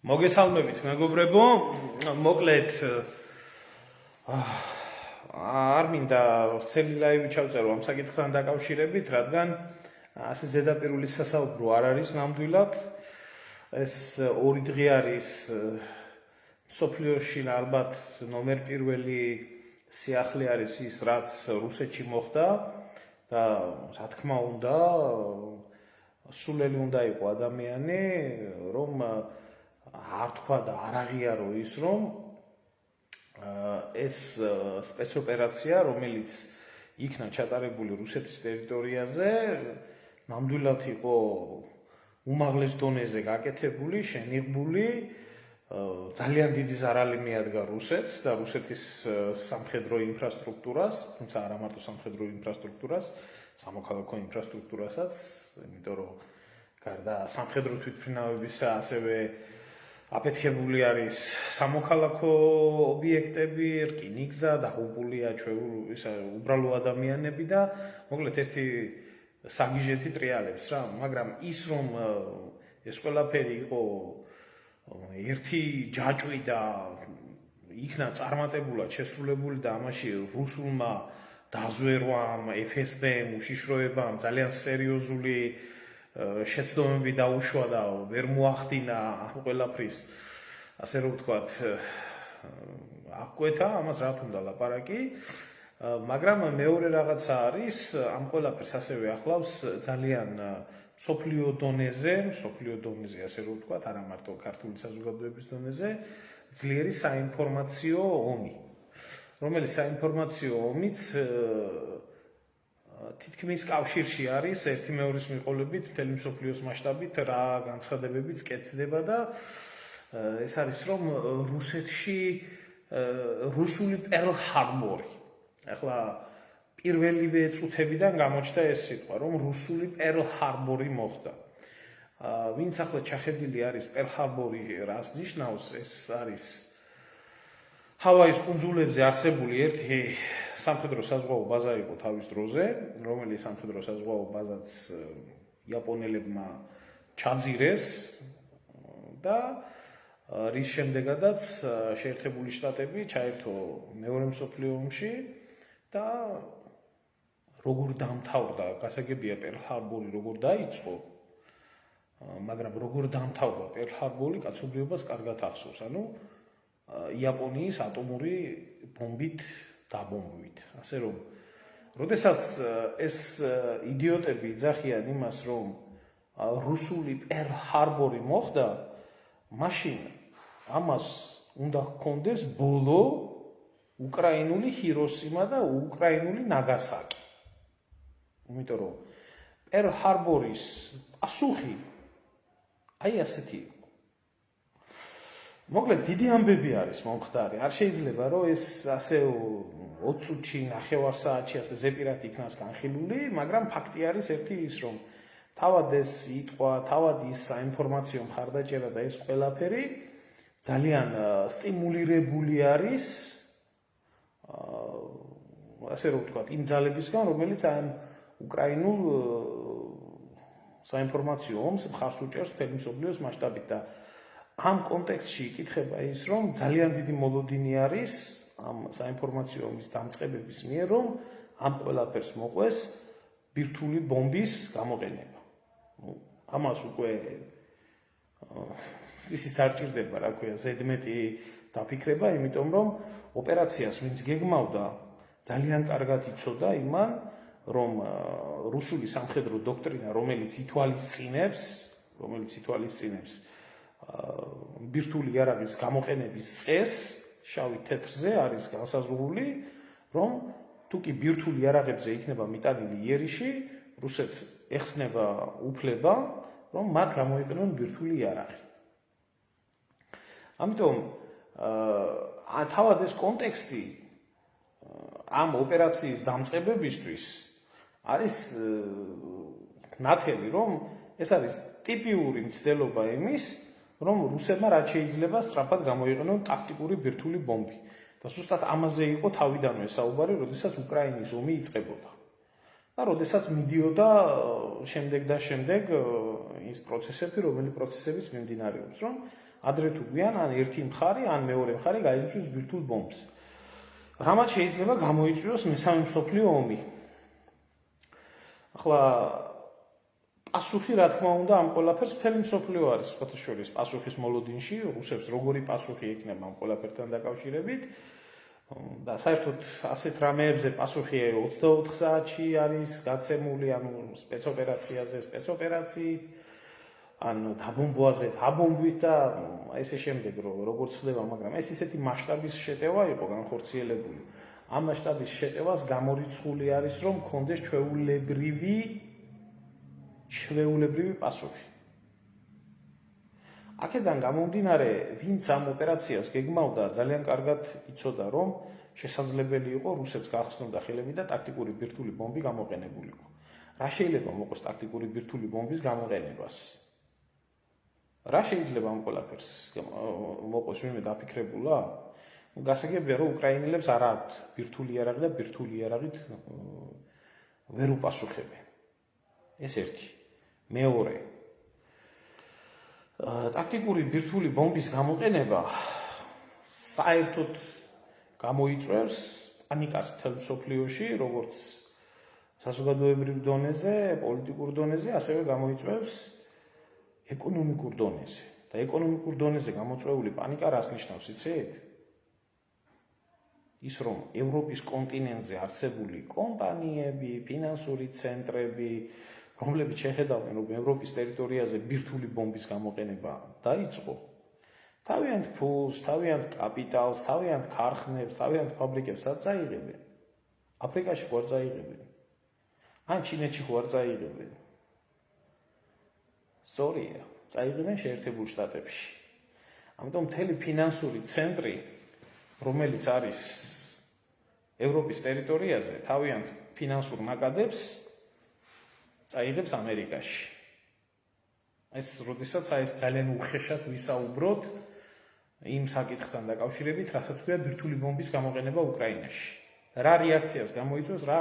მოგესალმებით მეგობრებო, მოკლედ არ მინდა ვრცელი ლაივი ჩავწერო ამ საკითხთან დაკავშირებით, რადგან ასე ზედაპირული სასაუბრო არ არის ნამდვილად. ეს ორი დღე არის სოფლიოში ალბათ ნომერ პირველი სიახლე არის ის, რაც რუსეთში მოხდა და რა თქმა უნდა, სულელი უნდა იყო ადამიანი, რომ არ თქვა და არ აღიარო ის, რომ ეს სპეცოპერაცია, რომელიც იქნა ჩატარებული რუსეთის ტერიტორიაზე, ნამდვილად იყო უმაღლეს დონეზე გაკეთებული, შენიღბული, ძალიან დიდი ზარალი მიადგა რუსეთს და რუსეთის სამხედრო ინფრასტრუქტურას, თუმცა არა მარტო სამხედრო ინფრასტრუქტურას, სამოქალაქო ინფრასტრუქტურასაც, იმიტომ რომ გარდა სამხედრო თვითმფრინავებისა ასევე აფეთქებული არის სამოქალაქო ობიექტები, რკინიგზა, დაღუპულია უბრალო ადამიანები და მოკლედ ერთი საგიჟეთი ტრიალებს რა, მაგრამ ის რომ ეს ყველაფერი იყო ერთი ჯაჭვი და იქნა წარმატებულად შესრულებული და ამაში რუსულმა დაზვერვამ, FSB-მ, უშიშროებამ ძალიან სერიოზული შეცდომები დაუშვა და ვერ მოახდინა ყველაფრის, ასე რომ ვთქვათ, აღკვეთა, ამას რა თქმა უნდა ლაპარაკი, მაგრამ მეორე რაღაცა არის, ამ ყველაფერს ასევე ახლავს ძალიან მსოფლიო დონეზე, ასე რომ ვთქვათ, არა მარტო ქართული საზოგადოების დონეზე, ძლიერი საინფორმაციო ომი, რომელიც საინფორმაციო ომიც თითქმის კავშირში არის ერთი მეორის მიყოლებით მთელი მსოფლიოს მასშტაბით რა განცხადებებიც კეთდება და ეს არის რომ რუსეთში რუსული პერლ ჰარბორი. ახლა პირველივე წუთებიდან გამოჩნდა ეს სიტყვა, რომ რუსული პერლ ჰარბორი მოხდა. ვინც ახლა ჩახედილი არის პერლ ჰარბორი რას ნიშნავს, ეს არის ჰავაის კუნძულებზე არსებული ერთი სამხედრო საზღვაო ბაზა იყო თავის დროზე, რომელიც სამხედრო საზღვაო ბაზაც იაპონელებმა ჩაძირეს და რის შემდეგაც შეერთებული შტატები ჩაერთო მეორე მსოფლიო ომში და როგორ დამთავრდა, გასაგებია პერლ ჰარბორი როგორ დაიწყო, მაგრამ როგორ დამთავრდა პერლ ჰარბორი კაცობრიობას კარგად ახსოვს, ანუ იაპონიის ატომური ბომბით დაბომბვით. ასე რომ, როდესაც ეს იდიოტები იძახიან იმას, რომ რუსული პერლ ჰარბორი მოხდა, მაშინ ამას უნდა ჰქონდეს ბოლო უკრაინული ჰიროსიმა და უკრაინული ნაგასაკი. იმიტომ რომ პერლ ჰარბორის პასუხი აი ასეთი იყო. მოკლედ დიდი ამბები არის მომხდარი. არ შეიძლება რომ ეს ასე 20 წუთში, ნახევარ საათში ასე ზეპირად იქნას განხილული, მაგრამ ფაქტი არის ერთი ის, რომ თავად ეს სიტყვა, თავად ის საინფორმაციო მხარდაჭერა და ეს ყველაფერი ძალიან სტიმულირებული არის, ასე რომ ვთქვათ, იმ ძალებისგან, რომელიც ამ უკრაინულ საინფორმაციო ომს მხარს უჭერს მთელი მსოფლიოს მასშტაბით და ამ კონტექსტში იკითხება ის, რომ ძალიან დიდი მოლოდინი არის ამ საინფორმაციო ომის დამწყებების მიერ, რომ ამ ყველაფერს მოყვეს ბირთვული ბომბის გამოყენება. ამას უკვე ისიც არ ჭირდება, რა ქვია, ზედმეტი დაფიქრება, იმიტომ რომ ოპერაციას ვინც გეგმავდა, ძალიან კარგად იცოდა იმან, რომ რუსული სამხედრო დოქტრინა, რომელიც ითვალისწინებს ბირთვული იარაღის გამოყენების წესს, შავი თეთრზე არის განსაზღვრული, რომ თუ კი ბირთვული იარაღებზე იქნება მიტანილი იერიში, რუსეთს ეხსნება უფლება, რომ მათ გამოიყენონ ბირთვული იარაღი. ამიტომ თავად ეს კონტექსტი ამ ოპერაციის დამწყებებისთვის არის ნათელი, რომ ეს არის ტიპიური მცდელობა იმის, რომ რუსებმა რაც შეიძლება სწრაფად გამოიყენონ ტაქტიკური ბირთვული ბომბი. და ზუსტად ამაზე იყო თავიდანვე საუბარი, როდესაც უკრაინის ომი იწყებოდა. და როდესაც მიდიოდა შემდეგ ის პროცესები, რომელი პროცესებიც მიმდინარეობს, რომ ადრე თუ გვიან ან ერთი მხარე, ან მეორე მხარე გაიწვევს ბირთვულ ბომბს. რამაც შეიძლება გამოიწვიოს მესამე მსოფლიო ომი. ახლა პასუხი რა თქმა უნდა ამ ყველაფერს მთელი მსოფლიო არის, სხვათა შორის პასუხის მოლოდინში, რუსებს როგორი პასუხი ექნება ამ ყველაფერთან დაკავშირებით და საერთოდ ასეთ რამეებზე პასუხი 24 საათში არის გაცემული, ანუ სპეცოპერაციაზე სპეცოპერაციით, ან დაბომბვაზე დაბომბვით და ესე შემდეგ როგორც ხდება, მაგრამ ეს ისეთი მასშტაბის შეტევა იყო განხორციელებული. ამ მასშტაბის შეტევას გამორიცხული არის, რომ კონდეს ჩვეულებრივი პასუხი. აქედან გამომდინარე, ვინც ამ ოპერაციას გეგმავდა, ძალიან კარგად იცოდა, რომ შესაძლებელი იყო რუსებს გაახსნოდა ხელები და ტაქტიკური ბირთვული ბომბი გამოყენებულიყო. რა შეიძლება მოყოს ტაქტიკური ბირთვული ბომბის გამოყენებას? რა შეიძლება ამ ყველაფერს მოყოს ვინმე დაფიქრებულა? გასაგებია, რომ უკრაინელებს არ აქვთ ბირთვული იარაღი და ბირთვული იარაღით ვერ უპასუხებენ. ეს ერთი. მეორე. ტაქტიკური ბირთვული ბომბის გამოყენება საერთოდ გამოიწვევს პანიკას მთელ მსოფლიოში, როგორც საზოგადოებრივ დონეზე, პოლიტიკურ დონეზე, ასევე გამოიწვევს ეკონომიკურ დონეზე. და ეკონომიკურ დონეზე გამოწვეული პანიკა რას ნიშნავს, იცით? ის რომ ევროპის კონტინენტზე არსებული კომპანიები, ფინანსური ცენტრები, რომლებიც შეხედავენ, რომ ევროპის ტერიტორიაზე ბირთვული ბომბის გამოყენება დაიწყო, თავიანთ ფულს, თავიანთ კაპიტალს, თავიანთ ქარხნებს, თავიანთ ფაბრიკებს წაიღებენ. აფრიკაში ხო არ წაიღებენ? ან ჩინეთში ხო არ წაიღებენ? სწორია, წაიღებენ შეერთებულ შტატებში. ამიტომ მთელი ფინანსური ცენტრი, რომელიც არის ევროპის ტერიტორიაზე, თავიანთ ფინანსურ ნაკადებს წაიღებს ამერიკაში. ეს როდესაც ძალიან უხეშად ვისაუბროთ იმ საკითხთან დაკავშირებით, რასაც ქვია ბირთვული ბომბის გამოყენება უკრაინაში. რა რეაქციას გამოიწვევს, რა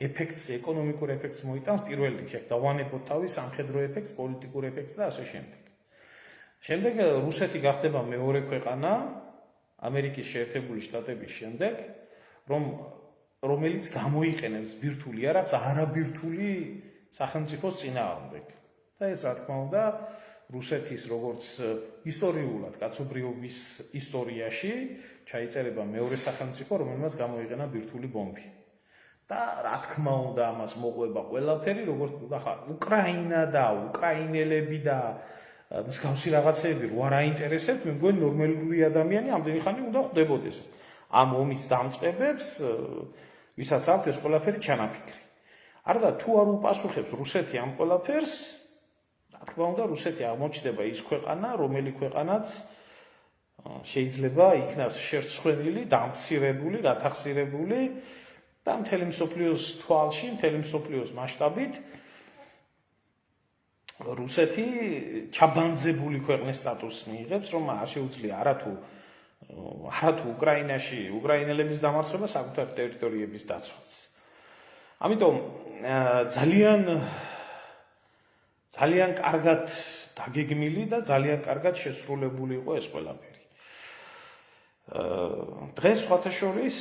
ეფექტს, ეკონომიკურ ეფექტს მოიტანს პირველ რიგში, დავანებოთ თავის სამხედრო ეფექტს, პოლიტიკურ ეფექტს და ასე შემდეგ. შემდეგ რუსეთი გახდება მეორე ქვეყანა ამერიკის შეერთებული შტატების შემდეგ, რომელიც გამოიყენებს ბირთვული იარაღს არაბირთვული სახელმწიფოს წინააღმდეგ. და ეს რა თქმა უნდა რუსეთის როგორც ისტორიულად კაცობრიობის ისტორიაში ჩაიწერება მეორე სახელმწიფო, რომელმაც გამოიყენა ბირთვული ბომბი. და რა თქმა უნდა ამას მოყვება ყველაფერი, როგორც ახლა უკრაინა და უკრაინელები და მსგავსი რაღაცეები რო არ აინტერესებთ, მე მგონი ნორმალური ადამიანი ამდენი ხანი უნდა ხვდებოდეს ამ ომის დამწყებებს, ვისაც აქვს ეს ყველაფერი ჩანაფიქრი. არა თუ არ უპასუხებს რუსეთი ამ ყველაფერს, რა თქმა უნდა რუსეთი აღმოჩნდება ის ქვეყანა, რომელი ქვეყანაც შეიძლება იქნას შერცხვენილი, დამცირებული, გათახსირებული და მთელი მსოფლიოს თვალში, მთელი მსოფლიოს მასშტაბით რუსეთი ჩაბანძებული ქვეყნის სტატუსს მიიღებს, რომ არ შეუძლია არათუ უკრაინაში უკრაინელების დამარცხება, საკუთარ ტერიტორიების დაცვაც. ამიტომ ძალიან კარგად დაგეგმილი და ძალიან კარგად შესრულებული იყო ეს ყველაფერი. დღეს სხვათა შორის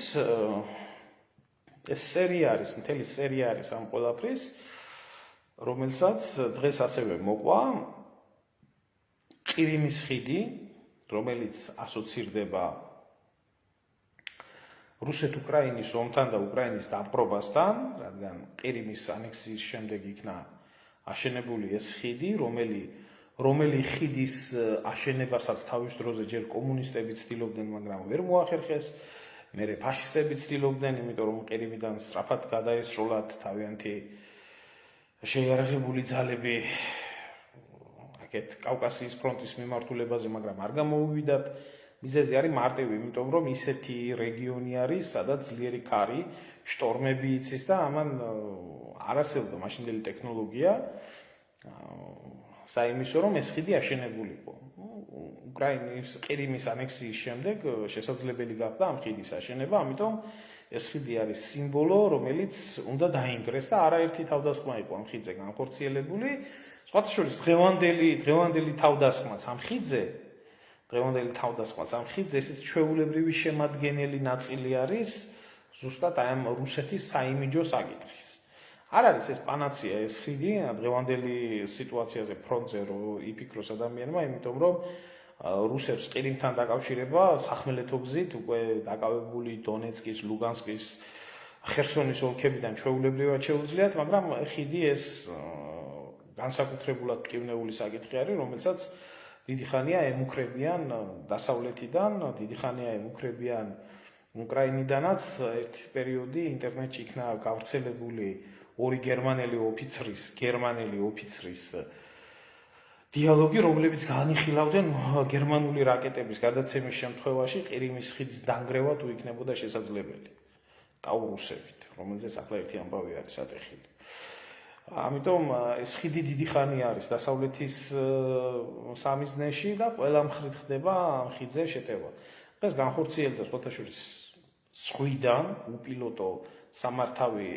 ეს სერია არის, მთელი სერია არის ამ ყველაფრის, რომელსაც დღეს ასევე მოყვა ყირიმის ხიდი, რომელიც ასოცირდება რუსეთ-უკრაინის ომთან და უკრაინის დაპყრობასთან, რადგან ყირიმის ანექსიის შემდეგ იქნა აშენებული ეს ხიდი, რომელი ხიდის აშენებასაც თავის დროზე ჯერ კომუნისტები ცდილობდნენ, მაგრამ ვერ მოახერხეს, მერე ფაშისტები ცდილობდნენ, იმიტომ რომ ყირიმიდან სწრაფად გადაესროლათ თავიანთი შეიარაღებული ძალები აქეთ კავკასიის ფრონტის მიმართულებაზე, მაგრამ არ გამოუვიდათ. მიზეზი არის მარტივი, იმიტომ რომ ისეთი რეგიონი არის, სადაც ძლიერი ქარი, შტორმები იცის და ამან არ არსებობდა მაშინდელი ტექნოლოგია საიმისო, რომ ეს ხიდი აშენებულიყო. უკრაინის ყირიმის ანექსიის შემდეგ შესაძლებელი გახდა ამ ხიდის აშენება, ამიტომ ეს ხიდი არის სიმბოლო, რომელიც უნდა დაინგრეს და არაერთი თავდასხმა იყო ამ ხიდზე განხორციელებული. სხვათა შორის დღევანდელი თავდასხმაც ამ ხიდზე დღევანდელი თავდასხმა სამხიდს ესეც ჩვეულებრივი შემადგენელი ნაწილი არის ზუსტად აი ამ რუსეთის საიმიჯო საკითხის. არ არის ეს პანაცია ეს ხიდი დღევანდელი სიტუაციაზე ფრონტზე რომ იფიქროს ადამიანმა, იმიტომ რომ რუსებს ყირიმთან დაკავშირება სახმელეთო გზით უკვე დაკავებული დონეცკის, ლუგანსკის, ხერსონის ოლქებიდან ჩვეულებრივად შეუძლიათ, მაგრამ ხიდი ეს განსაკუთრებულად მტკივნეული საკითხი არის, რომელსაც დიდი ხანია ემუქრებიან დასავლეთიდან, დიდი ხანია ემუქრებიან უკრაინიდანაც. ერთი პერიოდი ინტერნეტში იქნა გავრცელებული ორი გერმანელი ოფიცრის დიალოგი, რომლებიც განიხილავდნენ გერმანული რაკეტების გადაცემის შემთხვევაში ყირიმის ხიდის დანგრევა თუ იქნებოდა შესაძლებელი ტაურუსებით, რომელზეც ახლა ერთი ამბავი არის ატეხილი. ამიტომ ეს ხიდი დიდი ხანი არის დასავლეთის სამიზნეში და ყველა მხრით ხდება ამ ხიდზე შეტევა. დღეს განხორციელდა სხვათაშორის ზღვიდან უპილოტო სამართავი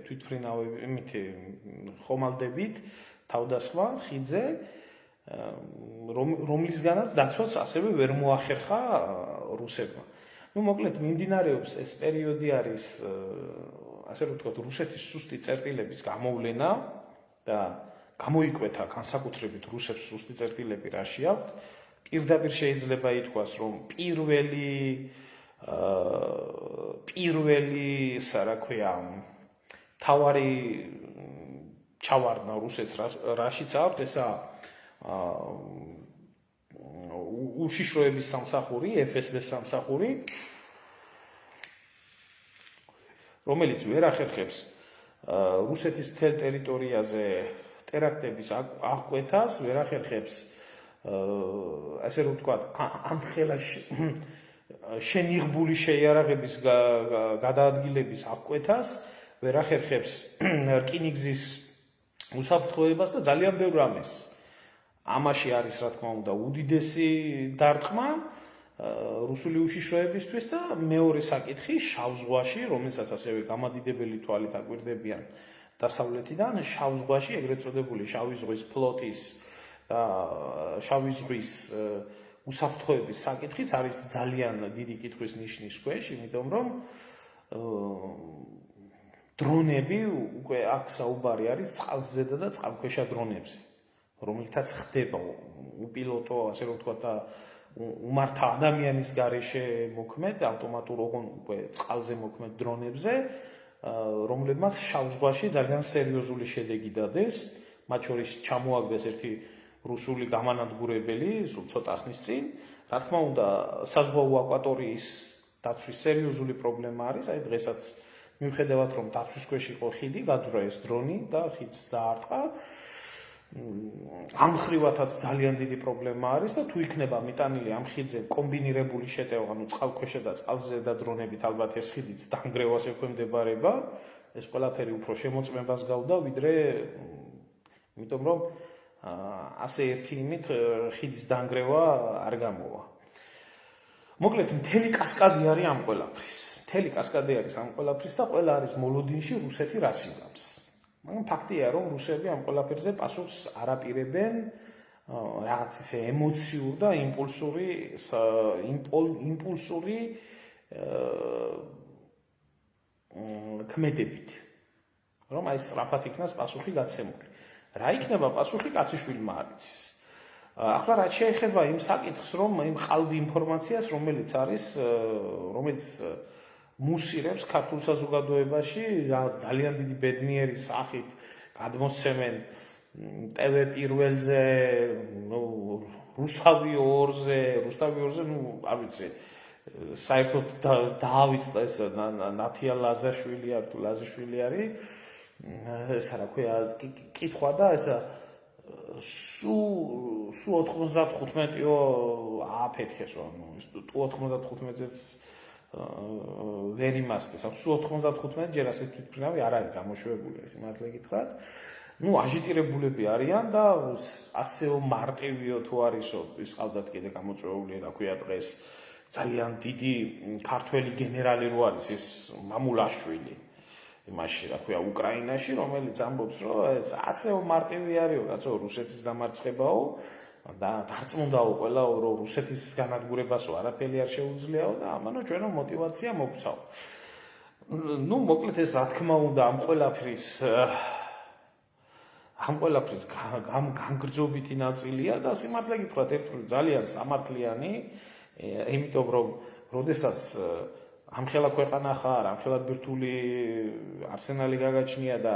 თვითმფრინავებით ხომალდებით თავდასხმა ხიდზე, რომლისგანაც დაცვაც ასევე ვერ მოახერხა რუსებმა. მოკლედ მიმდინარეობს ეს პერიოდი არის ასე რომ ვთქვათ რუსეთის სუსტი წერტილების გამოვლენა და გამოიკვეთა განსაკუთრებით რუსებს სუსტი წერტილები რაში აქვთ. პირდაპირ შეიძლება ითქვას რომ პირველი რა ქვია თავარი ჩავარდნა რუსეთს რაშიც აქვთ ესა უშიშროების სამსახური, FSB-ს სამსახური, რომელიც ვერ ახერხებს რუსეთის მთელ ტერიტორიაზე ტერაქტების აღკვეთას, ვერ ახერხებს ასე რომ ვთქვათ, ამ ხელა შენიღბული შეიარაღების გადაადგილების აღკვეთას, ვერ ახერხებს რკინიგზის უსაფრთხოებას და ძალიან ბევრ რამეს. ამაში არის რა თქმა უნდა უდიდესი დარტყმა რუსული უშიშროებისთვის და მეორე საკითხი შავ ზღვაში, რომელსაც ასევე გამადიდებელი თვალით აკვირდებიან დასავლეთიდან, შავ ზღვაში ეგრეთ წოდებული შავი ზღვის ფლოტის და შავი ზღვის უსაფრთხოების საკითხიც არის ძალიან დიდი კითხვის ნიშნის ქვეშ, იმიტომ რომ დრონები უკვე აქ საუბარი არის წყალზედა და წყალქვეშა დრონებზე, რომელთაც ხდება უპილოტო, ასე რომ ვთქვათ, უმართა ადამიანის გარეშე მოქმედ, ავტომატურ უკვე წყალზე მოქმედ დრონებზე, რომლებმაც შავ ზღვაში ძალიან სერიოზული შედეგი დადეს, მათ შორის ჩამოაგდეს ერთი რუსული გამანადგურებელი, სულ ცოტა ხნის წინ. რა თქმა უნდა, საზღვაო აკვატორიის დაცვის სერიოზული პრობლემა არის, აი დღესაც მიუხედავად რომ დაცვის ქვეშ იყო ხიდი, გადურა ეს დრონი და ხიდს დაარტყა. ამ ხრივათაც ძალიან დიდი პრობლემა არის და თუ იქნება მიტანილი ამ ხიდზე კომბინირებული შეტევა, ანუ წყალქვეშა და წყალზე და დრონებით, ალბათ ეს ხიდიც დანგრევას ექვემდებარება, ეს ყველაფერი უფრო შემოწმებას გავდა, ვიდრე იმიტომ რომ ასე ერთი იმით ხიდის დანგრევა არ გამოვა. მოკლედ მთელი კასკადი არის ამ ყველაფრის. მთელი კასკადი არის ამ ყველაფრის და ყველა არის მოლოდინში რუსეთი რას იღებს. მაგრამ ფაქტია რომ რუსები ამ ყველაფერზე პასუხს არ აპირებენ რაღაც ისე ემოციურ და იმპულსური ქმედებით, რომ აი სწრაფად იქნას პასუხი გაცემული. რა იქნება პასუხი კაციშვილმა არ იცის. ახლა რაც შეეხება იმ საკითხს, რომ იმ ყალბი ინფორმაციას, რომელიც მუსირებს ქართულ საზოგადოებაში ძალიან დიდი ბედნიერი სახით გადმოსცემენ TV პირველზე, რუსთავი 2-ზე, არ ვიცი, საერთოდ დაავიწყდა ეს ნათია ლაზაშვილი არ თუ ლაზიშვილი არის, ეს რა ქვია, კითხვა და ესა სუ 95-ო ააფეთქეს, ანუ ეს თუ 95-ზეც ვერ იმასკეს, სუ 95 ჯერ ასე თვითმფრინავი არ არის გამოშვებული, ეს მართლა გითხრათ. აჟიტირებულები არიან და ასეო მარტივიო თუ არისო, ის ყავდათ კიდე გამოწვეული, რა ქვია დღეს ძალიან დიდი ქართველი გენერალი რო არის ეს მამულაშვილი იმაში, რა ქვია, უკრაინაში, რომელიც ამბობს, რომ ასეო მარტივი არისო, კაცო, რუსეთის დამარცხებაო, და დარწმუნდაო ყველა რომ რუსეთის განადგურებასო არაფერი არ შეუძლიაო და ამანო ჩვენო мотиваცია მოგცავ. ნუ მოკლედ ეს რა თქმა უნდა ამ ყველაფრის განგრძობითი ნაწილია და სიმართლე გითხრათ ერთხელ ძალიან სამართლიანი, იმიტომ რომ როდესაც ამხელა ქვეყანა ხარ, ამხელა ბირთვული არსენალი გაგაჩნია და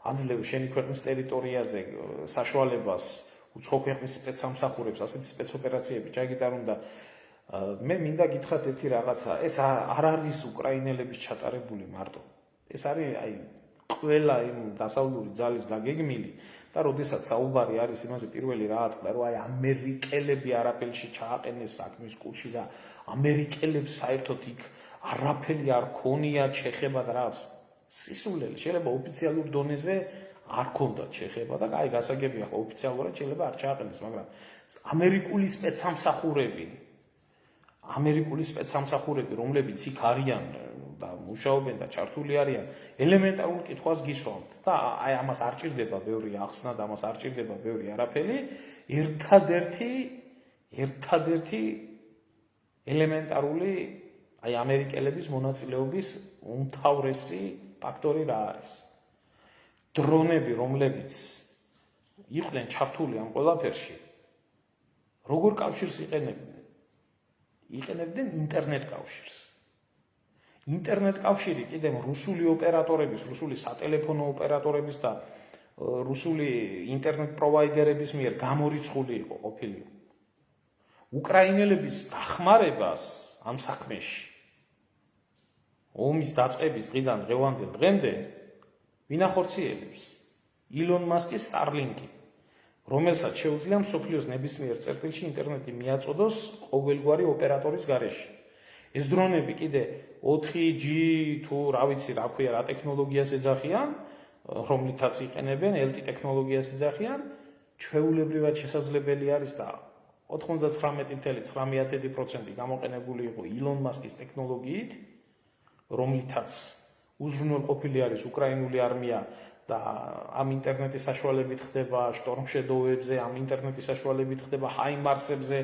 აძლევ შენი ქვეყნის ტერიტორიაზე საშუალებას უცხო ქვეყნის სპეცსამსახურებს ასეთი სპეცოპერაციები ჩაგიტარონ და მე მინდა გითხრათ ერთი რაღაცა, ეს არ არის უკრაინელების ჩატარებული მარტო. ეს არის აი ყველა იმ დასავლური ძალის დაგეგმილი და როდესაც საუბარი არის იმაზე პირველი რა ატყდა, რომ აი ამერიკელები არაფერში ჩააყენეს საქმის კურსში და ამერიკელებს საერთოდ იქ არაფერი არ ქონიათ შეხება და რაც სისულელი შეიძლება ოფიციალურ დონეზე არ ქონდათ შეხება და აი გასაგებია ხო ოფიციალურად შეიძლება არ ჩააყენეს, მაგრამ ამერიკული სპეცსამსახურები, რომლებიც იქ არიან და მუშაობენ და ჩართული არიან, ელემენტარულ კითხვას გისვამთ და აი ამას არ ჭირდება ბევრი ახსნა და ამას არ ჭირდება ბევრი არაფერი, ერთადერთი ელემენტარული აი ამერიკელების მონაწილეობის უმთავრესი ფაქტორი რა არის? დრონები, რომლებიც იყვნენ ჩართული ამ ყველაფერში, როგორ კავშირს იყენებდნენ? იყენებდნენ ინტერნეტ კავშირს. ინტერნეტ კავშირი კიდევ რუსული ოპერატორების, რუსული სატელეფონო ოპერატორების და რუსული ინტერნეტ პროვაიდერების მიერ გამორიცხული იყო ყოფილი. უკრაინელების დახმარებას ამ საქმეში ომის დაწყების დღიდან დღევანდელ დღემდე ვინ ახორციელებს? ილონ მასკის Starlink-ი, რომელსაც შეუძლია მსოფლიოს ნებისმიერ წერტილში ინტერნეტი მიაწოდოს ყოველგვარი ოპერატორის გარეშე. ეს დრონები კიდე 4G თუ რა ვიცი რა ქვია რა ტექნოლოგიას ეძახიან, რომლითაც იყენებენ LTE ტექნოლოგიას ეძახიან, ჩვეულებრივად შესაძლებელი არის და 99.9% გამოყენებული იყო ილონ მასკის ტექნოლოგიით, რომლითაც უზრუნველყოფილი არის უკრაინული არმია და ამ ინტერნეტის საშუალებით ხდება შტორმშედოებზე, ამ ინტერნეტის საშუალებით ხდება ჰაიმარსებზე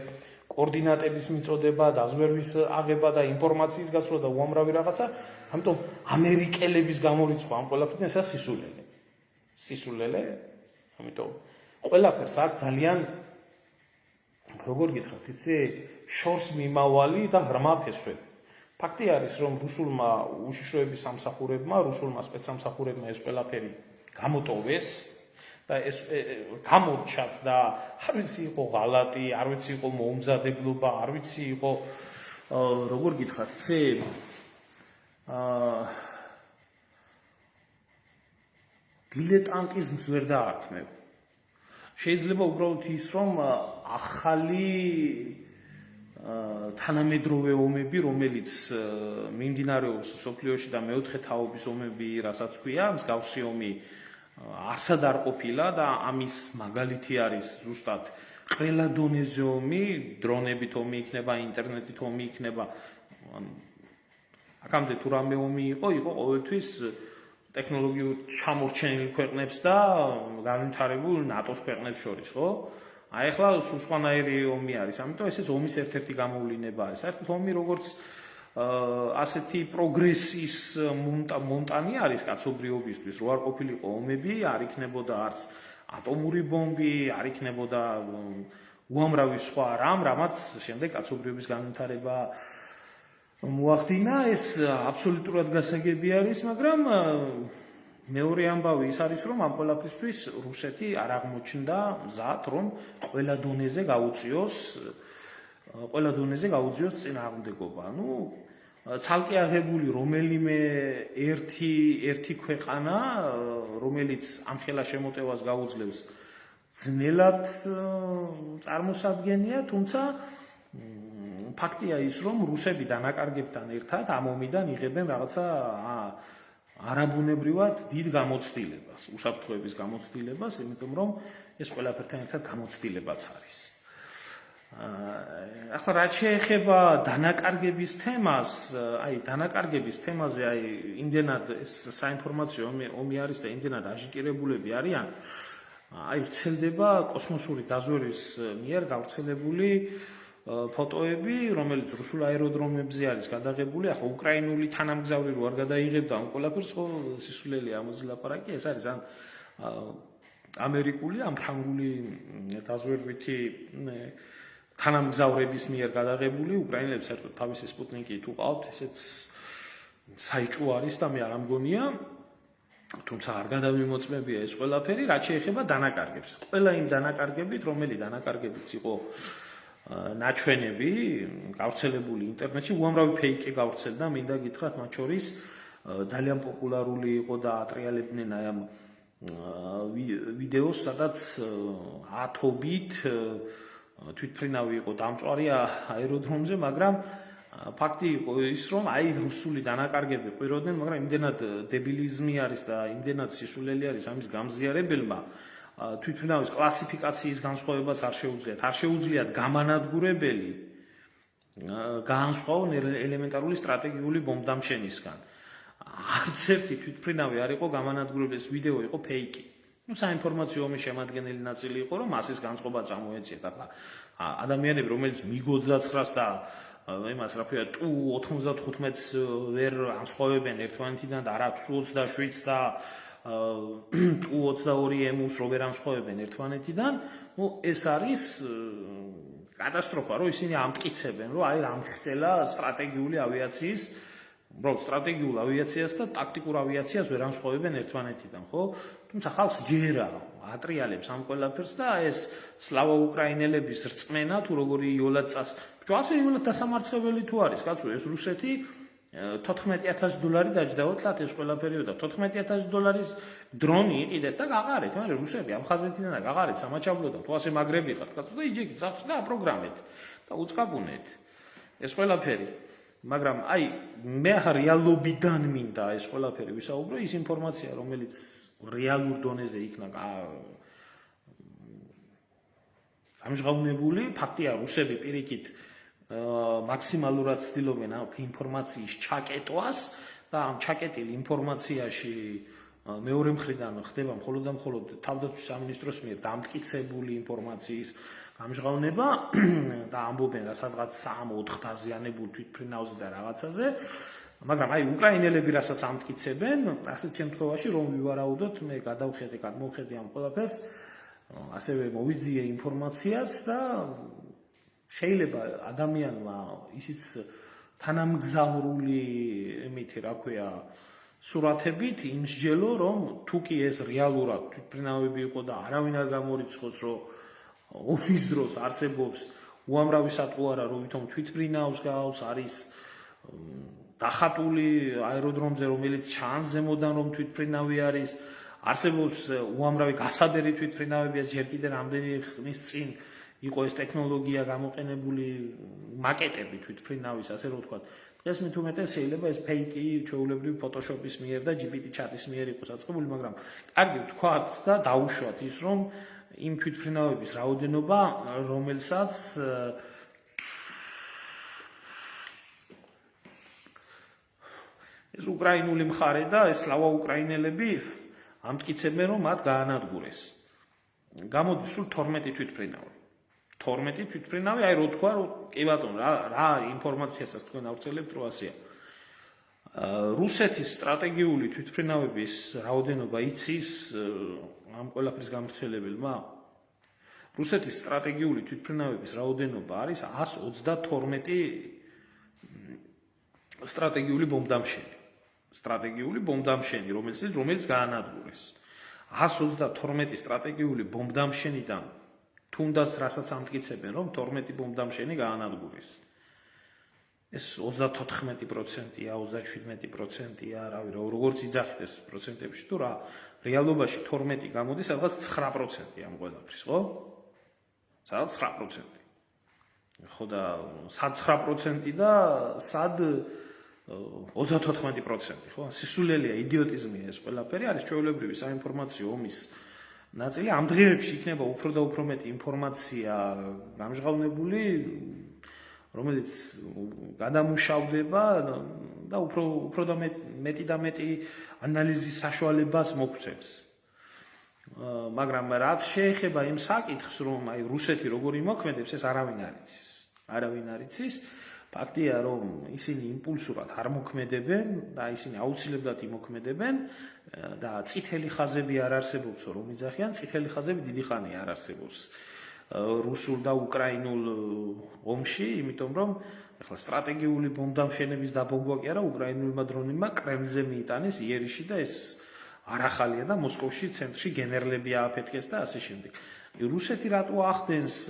კოორდინატების მიწოდება, დაზვერვის აღება და ინფორმაციის გაცვლა და უამრავი რაღაცა, ამიტომ ამერიკელების გამორიცხვა ამ ყველაფრიდან ესა სისულელე, ამიტომ ყველაფერს აქ ძალიან როგორ გითხრათ, იცი, შორს მიმავალი და ღრმა ფესვები. ფაქტი არის, რომ რუსულმა უშიშროების სამსახურებმა, რუსულმა სპეცსამსახურებმა ეს ყველაფერი გამოტოვეს და ეს გამორჩათ და არ ვიცი იყო ღალატი, არ ვიცი იყო მოუმზადებლობა, არ ვიცი იყო როგორ გითხრათ, დილეტანტიზმს ვერ დაარქმევ. შეიძლება უბრალოდ ის, რომ ახალი თანამედროვე ომები, რომელიც მიმდინარეობს მსოფლიოში და მეოთხე თაობის ომები, რასაც ქვია, მსგავსი ომი არსად არ ყოფილა და ამის მაგალითი არის ზუსტად ყველა დონეზე ომი, დრონებით ომი იქნება, ინტერნეტით ომი იქნება. აქამდე თუ რამე ომი იყო ყოველთვის ტექნოლოგიურ ჩამორჩენილ ქვეყნებს და განვითარებულ ნატოს ქვეყნებს შორის, ხო? აი ახლა სხვანაირი ომი არის, ამიტომ ეს ომის ერთ-ერთი გამოვლინება არის. საერთოდ ომი როგორც ასეთი პროგრესის მონტანი არის კაცობრიობისთვის, რო არ ყოფილიყო ომები, არ იქნებოდა არც ატომური ბომბი, არ იქნებოდა უამრავი სხვა რამ, რამაც შემდეგ კაცობრიობის განვითარება მოახდინა. ეს აბსოლუტურად გასაგები არის, მაგრამ მეორე ამბავი ის არის, რომ ამ ყველაფრისთვის რუსეთი არ აღმოჩნდა მზად, რომ ყველა დონეზე გაუწიოს წინააღმდეგობა. ცალკე აღებული რომელიმე ერთი ქვეყანა, რომელიც ამხელა შემოტევას გაუძლევს, ძნელად წარმოსადგენია, თუმცა ფაქტია ის, რომ რუსები დანაკარგებთან ერთად ამ ომიდან იღებენ რაღაცა არაბუნებრივად დიდ გამოცდილებას, უსაფრთხოების გამოცდილებას, იმიტომ რომ ეს ყველაფერთან ერთად გამოცდილებაც არის. ახლა რაც შეეხება დანაკარგების თემას, დანაკარგების თემაზე იმდენად ეს საინფორმაციო ომი არის და იმდენად აჟიტირებულები არიან, აი ვრცელდება კოსმოსური დაზვერვის მიერ გავრცელებული ფოტოები, რომელიც რუსულ აეროდრომებზე არის გადაღებული. ახლა უკრაინული თანამგზავრი რო არ გადაიღებდა ამ ყველაფერს, ხო სისულელია ამაზე ლაპარაკი, ეს არის ან ამერიკული, ან ფრანგული დაზვერვითი თანამგზავრების მიერ გადაღებული. უკრაინელებს საერთოდ თავისი სპუტნიკი თუ ყავთ, ესეც საიჭუ არის და მე არ ამგონია. თუმცა არ გადამიმოწმებია ეს ყველაფერი, რაც შეეხება დანაკარგებს. ყველა იმ დანაკარგებით, რომელი დანაკარგებიც იყო ნაჩვენები, გავრცელებული ინტერნეტში, უამრავი ფეიკი გავრცელდა, მინდა გითხრათ, მათ შორის ძალიან პოპულარული იყო და ატრიალებდნენ აი ამ ვიდეოს, სადაც ათობით თვითმფრინავი იყო დამწვარი აეროდრომზე, მაგრამ ფაქტი იყო ის, რომ აი რუსული დანაკარგები ყვიროდნენ, მაგრამ იმდენად დებილიზმი არის და იმდენად სისულელი არის ამის გამზიარებელმა, თვითმფრინავის კლასიფიკაციის განსხვავებას არ შეუძლიათ. არ შეუძლიათ გამანადგურებელი განსხვავონ ელემენტარული სტრატეგიული ბომბდამშენისგან. არც ერთი თვითმფრინავი არ იყო გამანადგურებელი, ეს ვიდეო იყო ფეიკი. საინფორმაციო ომის შემადგენელი ნაწილი იყო, რომ მასის განწყობა წამოეციათ. ახლა ადამიანები, რომელიც MiG-29-ს და იმას რა ქვია Tu-95-ს ვერ ანსხვავებენ ერთმანეთიდან და არ აქვს Tu-27-ს და Tu-22M-ს რო ვერ ანსხვავებენ ერთმანეთიდან, ეს არის კატასტროფა, რომ ისინი ამტკიცებენ, რომ აი რამ ხდება სტრატეგიული ავიაციის, უბრალოდ სტრატეგიულ ავიაციას და ტაქტიკურ ავიაციას ვერ ანსხვავებენ ერთმანეთიდან, ხო? თუმცა ხალხს ჯერა ატრიალებს ამ ყველაფერს და ეს სლავა უკრაინელების რწმენა თუ როგორი იოლად წას. ასე იოლად დასამარცხებელი თუ არის, კაცო, ეს რუსეთი $14,000 დაჯდაოთ ეს ყველაფერიო და $14,000 დრონი იყიდეთ და გაყარეთ, მაგრამ რუსები ამ ხაზეთიდან და გაყარეთ სამაჩაბლოდან, თუ ასე მაგრები ხართ, კაცო, და იჯეკით სახში და აპროგრამეთ და უწყაბუნეთ ეს ყველაფერი. მაგრამ აი მე რეალობიდან მინდა ეს ყველაფერი ვისაუბრო, ის ინფორმაცია, რომელიც რეალურ დონეზე იქნა გამჟღავნებული, ფაქტია, რუსები პირიქით მაქსიმალურად ცდილობენ ამ ინფორმაციის ჩაკეტვას და ამ ჩაკეტილ ინფორმაციაში მეორე მხრიდან ხდება მხოლოდ და მხოლოდ თავდაცვის სამინისტროს მიერ დამტკიცებული ინფორმაციის გამჟღავნება და ამბობენ რა სადღაც 3-4 დაზიანებულ თვითმფრინავზე და რაღაცაზე, მაგრამ აი უკრაინელები რასაც ამტკიცებენ, ასეთ შემთხვევაში რომ ვივარაუდოთ, მე გადავხედე ამ ყველაფერს, ასევე მოვიძიე ინფორმაციაც და შეიძლება ადამიანმა ისიც თანამგზავრული იმითი რა ქვია სურათებით იმსჯელო, რომ თუ კი ეს რეალურად თვითმფრინავები იყო და არავინ არ გამორიცხოს, რომ ომის დროს არსებობს უამრავი სატყუ არა, რომ ვითომ თვითმფრინავს გავს, არის დახატული აეროდრომზე, რომელიც ჩანს ზემოდან, რომ თვითმფრინავი არის, არსებობს უამრავი გასადერი თვითმფრინავები, ეს ჯერ კიდევ რამდენი ხნის წინ იყო ეს ტექნოლოგია გამოყენებული, მაკეტები თვითმფრინავის, ასე რომ ვთქვათ. დღეს მით უმეტეს შეიძლება ეს ფეიკი ჩვეულებრივი ფოტოშოპის მიერ და GPT ჩატის მიერ იყოს აწყებული, მაგრამ კარგი ვთქვათ და დაუშვათ ის, რომ იმ თვითმფრინავების რაოდენობა, რომელსაც ეს უკრაინული მხარე და ეს სლავა უკრაინელები ამტკიცებენ, რომ მათ გაანადგურეს. გამოდის სულ 12 თვითმფრინავი. 12 თვითმფრინავი, აი რო თქვა, რომ კი ბატონო, რა ინფორმაციასაც თქვენ ავრცელებთ, რომ ასეა. რუსეთის სტრატეგიული თვითმფრინავების რაოდენობა იცის ამ ყველაფრის გამრჩელებელმა? რუსეთის სტრატეგიული თვითმფრინავების რაოდენობა არის 132 სტრატეგიული ბომბდამშენი. სტრატეგიული ბომბდამშენი, რომელიც გაანადგურეს. 132 სტრატეგიული ბომბდამშენიდან თუნდაც რასაც ამტკიცებენ, რომ 12 ბომბდამშენი გაანადგურეს. ეს 34%-ია, 27%-ია, როგორც იძახით ეს პროცენტებში თუ რა, რეალობაში 12 გამოდის, სადღაც 9% ამ ყველაფრის, ხო? სადღაც 9%. ხო და სად 9% და სად 34%, ხო? სისულელია, იდიოტიზმია ეს ყველაფერი, არის ჩვეულებრივი საინფორმაციო ომის ნაწილი. ამ დღეებში იქნება უფრო და უფრო მეტი ინფორმაცია გამჟღავნებული, რომელიც გადამუშავდება და უფრო და მეტი ანალიზის საშუალებას მოგცემს. მაგრამ რაც შეეხება იმ საკითხს, რომ აი რუსეთი როგორ იმოქმედებს, ეს არავინ არ იცის. ფაქტია, რომ ისინი იმპულსურად არ მოქმედებენ და ისინი აუცილებლად იმოქმედებენ და წითელი ხაზები არ არსებობს, რომ იძახიან, წითელი ხაზები დიდი ხანია არ არსებობს რუსულ და უკრაინულ ომში, იმიტომ რომ ახლა სტრატეგიული ბომბდამშენების დაბომბვა კი არა, უკრაინულმა დრონებმა კრემლზე მიიტანეს იერიში და ეს არ ახალია და მოსკოვში ცენტრში გენერლები ააფეთქეს და ასე შემდეგ. რუსეთი რატო ახდენს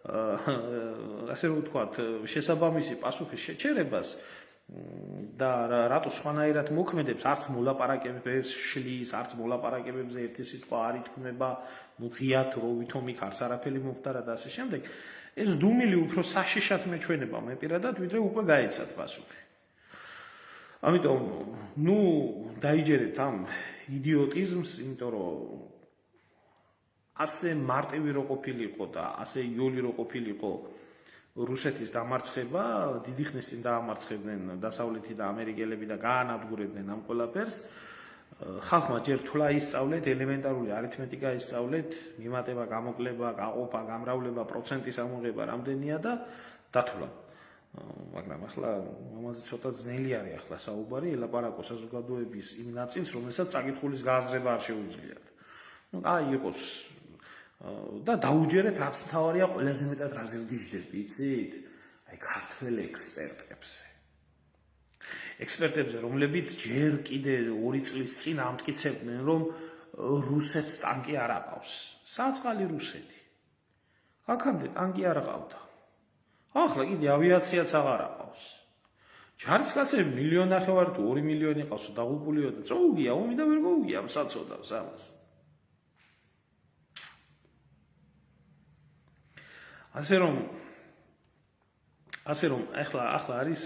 ასე რომ ვთქვათ, შესაბამისი პასუხის შეჩერებას და რატო სხვანაირად მოქმედებს, არც მოლაპარაკებებს შლის, არც მოლაპარაკებებზე ერთი სიტყვა არ ითქმება, ღიად რო ვითომ იქ არც არაფერი მომხდარა და ასე შემდეგ. ეს დუმილი უფრო საშიშად მეჩვენება მე პირადად, ვიდრე უკვე გაეცათ პასუხი. ამიტომ, დაიჯერეთ ამ იდიოტიზმს, იმიტომ რომ ასე მარტივი რო ყოფილიყო და ასე იოლი რო ყოფილიყო რუსეთის დამარცხება, დიდი ხნის წინ დაამარცხებდნენ დასავლეთი და ამერიკელები და გაანადგურებდნენ ამ ყველაფერს. ხალხმა ჯერ თვლა ისწავლეთ, ელემენტარული არითმეტიკა ისწავლეთ, მიმატება, გამოკლება, გაყოფა, გამრავლება, პროცენტის ამოღება რამდენია და დათვლა. მაგრამ ახლა ამაზე ცოტა ძნელი არის ახლა საუბარი, ელაპარაკო საზოგადოების იმ ნაწილს, რომელსაც წაკითხulis გააზრება არ შეუძლიათ. იყოს და დაუჯერეთ, რაც მთავარია, ყველაზე მეტად რაზე ვგიჟდები, იცით? აი ქართველ ექსპერტებზე, რომლებიც ჯერ კიდე 2 წლის წინ ამტკიცებდნენ, რომ რუსეთს ტანკი არ აყავს. საწყალი რუსეთი. აქამდე ტანკი არ აყავდა. ახლა კიდე ავიაციაც აღარ აყავს. ჯარისკაცები 1.5 მილიონი თუ 2 მილიონი ყავს დაღუპულიო და წოუგია, ომი და ვერ გოუგია საწოდავს ამას. ასე რომ ახლა არის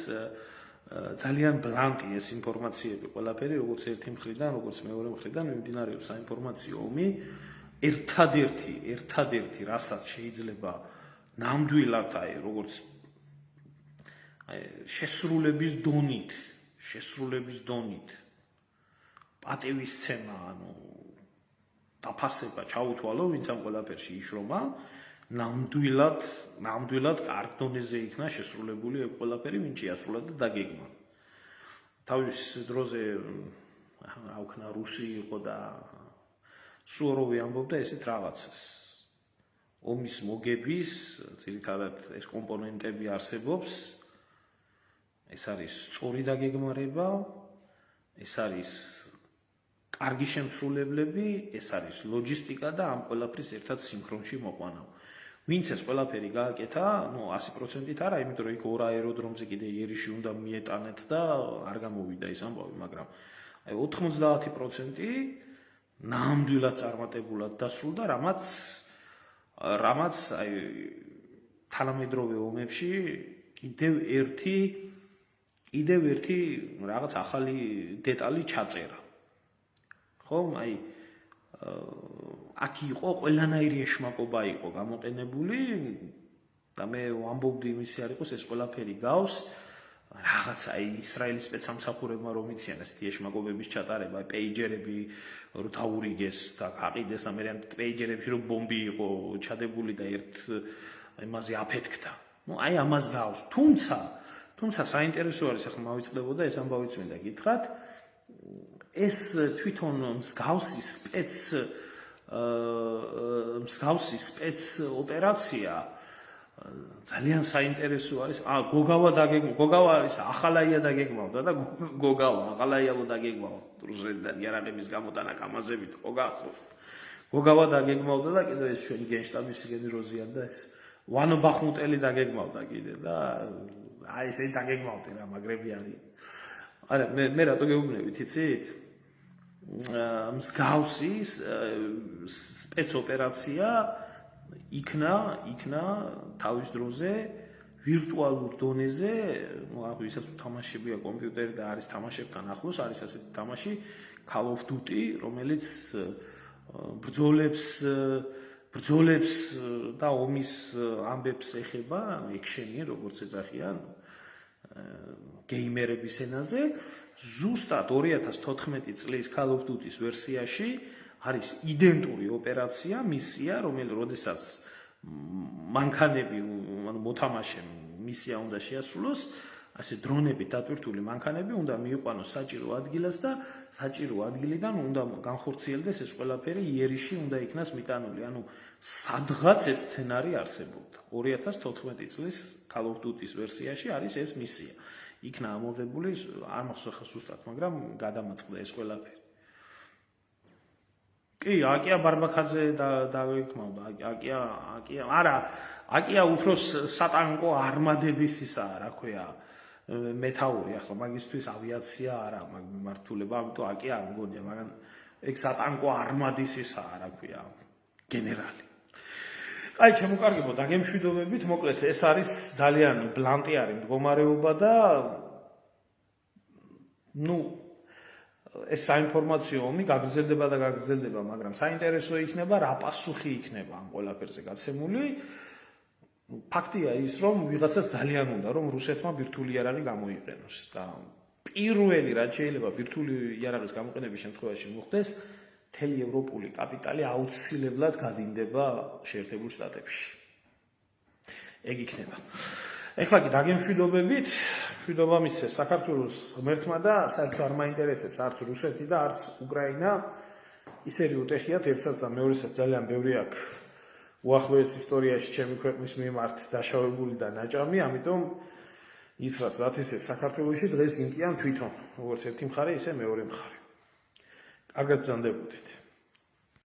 ძალიან ბლანკი ეს ინფორმაციები ყველაფერი, როგორც ერთი მხრიდან, როგორც მეორე მხრიდან მიმდინარეობს საინფორმაციო ომი. ერთადერთი რასაც შეიძლება ნამდვილად როგორც შესრულების დონით პატივისცემა, დაფასება ჩაუთვალო, ვინც ამ ყველაფერში იშრომა, ნამდვილად კარგ დონეზე იქნა შესრულებული ეს ყველაფერი, ვინც შეასრულა და დაგეგმა. თავის დროზე აუქნა რუსი იყო და სუოროვი ამბობდა ესეთ რაღაცას. ომის მოგების, ძირითადად ეს კომპონენტები არსებობს. ეს არის სწორი დაგეგმარება, ეს არის კარგი შემსრულებლები, ეს არის ლოჯისტიკა და ამ ყველაფრის ერთად სინქრონში მოყვანა. ვინც ეს ყველაფერი გააკეთა, 100%-ით არა, იმიტომ რომ იქ 2 აეროდრომზე კიდე იერიში უნდა მიეტანეთ და არ გამოვიდა ის ამბავი, მაგრამ აი 90% ნამდვილად წარმატებულად დასრულდა, რამაც აი თანამედროვე ომებში კიდევ ერთი რაღაც ახალი დეტალი ჩაწერა. ხომ, აი აქ იყო ყველანაირი ეშმაკობა იყო გამოყენებული და მე ვამბობდი იმისი არ იყოს ეს ყველაფერი გავს რაღაც აი ისრაელის სპეცსამსახურებმა რომ იციან ესეთი ეშმაკობების ჩატარება, პეიჯერები რომ დაურიგეს და გაყიდეს და მე პეიჯერებში რომ ბომბი იყო ჩადებული და ერთ იმაზე აფეთქდა. აი ამას გავს. თუმცა საინტერესო არის, ახლა მავიწყდებოდა ეს ამბავიც მინდა გითხრათ. ეს თვითონ მსგავსი სპეც ოპერაცია ძალიან საინტერესო არის. გოგავა არის ახალაია დაგეგმავდა და ახალაიავო დაგეგმავდა რუსეთიდან იარაღების გამოტანა კამაზებით გოგავა დაგეგმავდა და კიდე ეს ჩვენი გენშტაბის გენეროზია და ეს ვანო ბახმუტელი დაგეგმავდა კიდე და აი ესე დაგეგმავდნენ რა მაგრები არის. არა მე რატო გეუბნებით, იცით? მსგავსი სპეცოპერაცია იქნა თავის დროზე ვირტუალურ დონეზე, აქ ვისაც თამაშებია კომპიუტერი და არის თამაშებთან ახლოს, არის ასეთი თამაში Call of Duty, რომელიც ბრძოლებს და ომის ამბებს ეხება, ექშენი როგორც ეძახიან გეიმერების ენაზე. ზუსტად 2014 წლის Call of Duty-ს ვერსიაში არის იდენტური ოპერაცია, მისია, როდესაც მანქანები, ანუ მოთამაშემ მისია უნდა შეასრულოს, ასე დრონებით დატვირთული მანქანები უნდა მიიყვანოს საჭირო ადგილას და საჭირო ადგილიდან უნდა განხორციელდეს ეს ყველაფერი იერიში უნდა იქნას მიტანული. ანუ სადღაც ეს სცენარი არსებობდა. 2014 წლის Call of Duty-ის ვერსიაში არის ეს მისია. იქნა ამოვებული, არ მახსოვს ზუსტად, მაგრამ გადამაწყდა ეს ყველაფერი. კი, აკია ბარბაქაძე დაგვექმავდა, აკია უფრო სატანკო არმადების ისაა, რა ქვია, მეთაური, ახლა მაგისთვის ავიაცია არა, მაგ მიმართულება, ამიტომ აკია არ მგონია, მაგრამ ეგ სატანკო არმადის ისაა, რა ქვია, გენერალი. აი, შემოკარგებო, დაგემშვიდობებით, მოკლედ, ეს არის ძალიან ბლანტიარი მდგომარეობა და ეს საინფორმაციო ომი გაგრძელდება, მაგრამ საინტერესო იქნება, რა პასუხი იქნება ამ ყველაფერზე გაცემული. ფაქტია ის, რომ ვიღაცას ძალიან უნდა, რომ რუსეთმა ბირთვული იარაღი გამოიყენოს და პირველი რაც შეიძლება ბირთვული იარაღის გამოყენების შემთხვევაში მოხდეს, მთელი ევროპული კაპიტალი აუცილებლად გადინდება შეერთებულ შტატებში. ეგ იქნება. ეხლა კი დაგემშვიდობებით, მშვიდობა მისცეს საქართველოს ღმერთმა და საერთოდ არ მაინტერესებს არც რუსეთი და არც უკრაინა. ისეთი უტეხიათ ერთსაც და მეორესაც ძალიან ბევრი აქვს უახლოეს ისტორიაში ჩემი ქვეყნის მიმართ დაშავებული და ნაჭამი, ამიტომ ის რაც ისე საქართველოში დღეს იმკიან თვითონ, როგორც ერთი მხარე, ისე მეორე მხარე. კარგად ბრძანდებოდეთ.